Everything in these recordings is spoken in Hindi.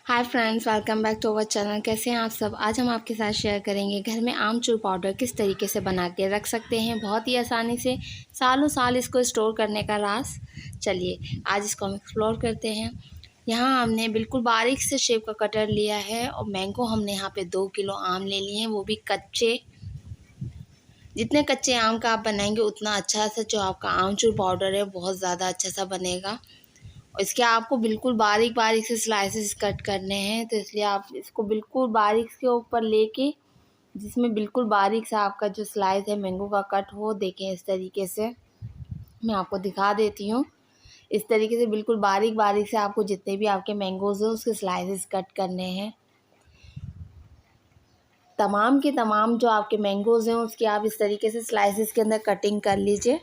Hi friends, welcome back to our channel. कैसे हैं आप सब। आज हम आपके साथ शेयर करेंगे घर में आमचूर पाउडर किस तरीके से बना के रख सकते हैं बहुत ही आसानी से, सालों साल इसको स्टोर करने का राज। चलिए आज इसको हम एक्सप्लोर करते हैं। यहाँ हमने बिल्कुल बारीक से शेप का कटर लिया है और मैंगो हमने यहाँ पे 2 किलो आम ले लिए हैं, वो भी कच्चे। जितने कच्चे आम का आप बनाएंगे उतना अच्छा सा जो आपका आमचूर पाउडर है बहुत ज़्यादा अच्छा सा बनेगा। और इसके आपको बिल्कुल बारीक बारीक से स्लाइसेस कट करने हैं, तो इसलिए आप इसको बिल्कुल बारीक के ऊपर लेके जिसमें बिल्कुल बारीक सा आपका जो स्लाइस है मैंगो का कट हो। देखें इस तरीके से मैं आपको दिखा देती हूँ। इस तरीके से बिल्कुल बारीक बारीक से आपको जितने भी आपके मैंगोज़ हैं उसके स्लाइसेस कट करने हैं। तमाम के तमाम जो आपके मैंगोज़ हैं उसकी आप इस तरीके से स्लाइसेस के अंदर कटिंग कर लीजिए।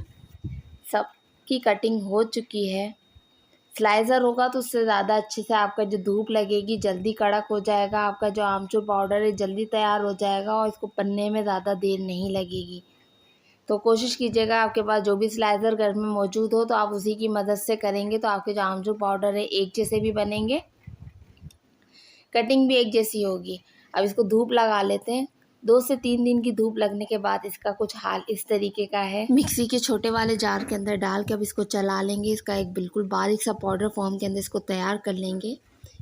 सब की कटिंग हो चुकी है। स्लाइसर होगा तो उससे ज़्यादा अच्छे से आपका जो धूप लगेगी जल्दी कड़क हो जाएगा। आपका जो आमचूर पाउडर है जल्दी तैयार हो जाएगा और इसको बनने में ज़्यादा देर नहीं लगेगी। तो कोशिश कीजिएगा आपके पास जो भी स्लाइसर घर में मौजूद हो तो आप उसी की मदद से करेंगे तो आपके जो आमचूर पाउडर है एक जैसे भी बनेंगे, कटिंग भी एक जैसी होगी। अब इसको धूप लगा लेते हैं। 2 से 3 दिन की धूप लगने के बाद इसका कुछ हाल इस तरीके का है। मिक्सी के छोटे वाले जार के अंदर डाल के अब इसको चला लेंगे। इसका एक बिल्कुल बारीक सा पाउडर फॉर्म के अंदर इसको तैयार कर लेंगे।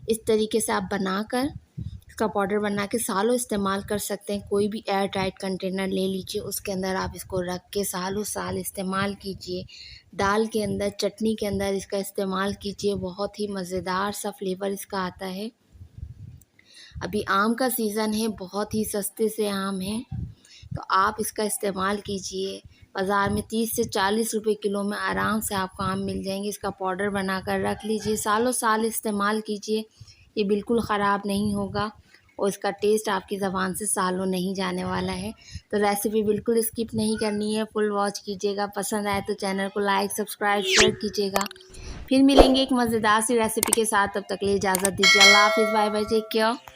इस तरीके से आप बनाकर इसका पाउडर बना के सालों इस्तेमाल कर सकते हैं। कोई भी एयर टाइट कंटेनर ले लीजिए, उसके अंदर आप इसको रख के सालों साल इस्तेमाल कीजिए। दाल के अंदर, चटनी के अंदर इसका इस्तेमाल कीजिए। बहुत ही मज़ेदार सा फ्लेवर इसका आता है। अभी आम का सीज़न है, बहुत ही सस्ते से आम हैं, तो आप इसका इस्तेमाल कीजिए। बाज़ार में 30 से 40 रुपए किलो में आराम से आपको आम मिल जाएंगे। इसका पाउडर बनाकर रख लीजिए, सालों साल इस्तेमाल कीजिए। ये बिल्कुल ख़राब नहीं होगा और इसका टेस्ट आपकी ज़बान से सालों नहीं जाने वाला है। तो रेसिपी बिल्कुल स्किप नहीं करनी है, फुल वॉच कीजिएगा। पसंद आए तो चैनल को लाइक, सब्सक्राइब, शेयर कीजिएगा। फिर मिलेंगे एक मज़ेदार सी रेसिपी के साथ। तब तक के लिए इजाज़त दीजिए। अल्लाह हाफ़िज़, बाय बाय, टेक केयर।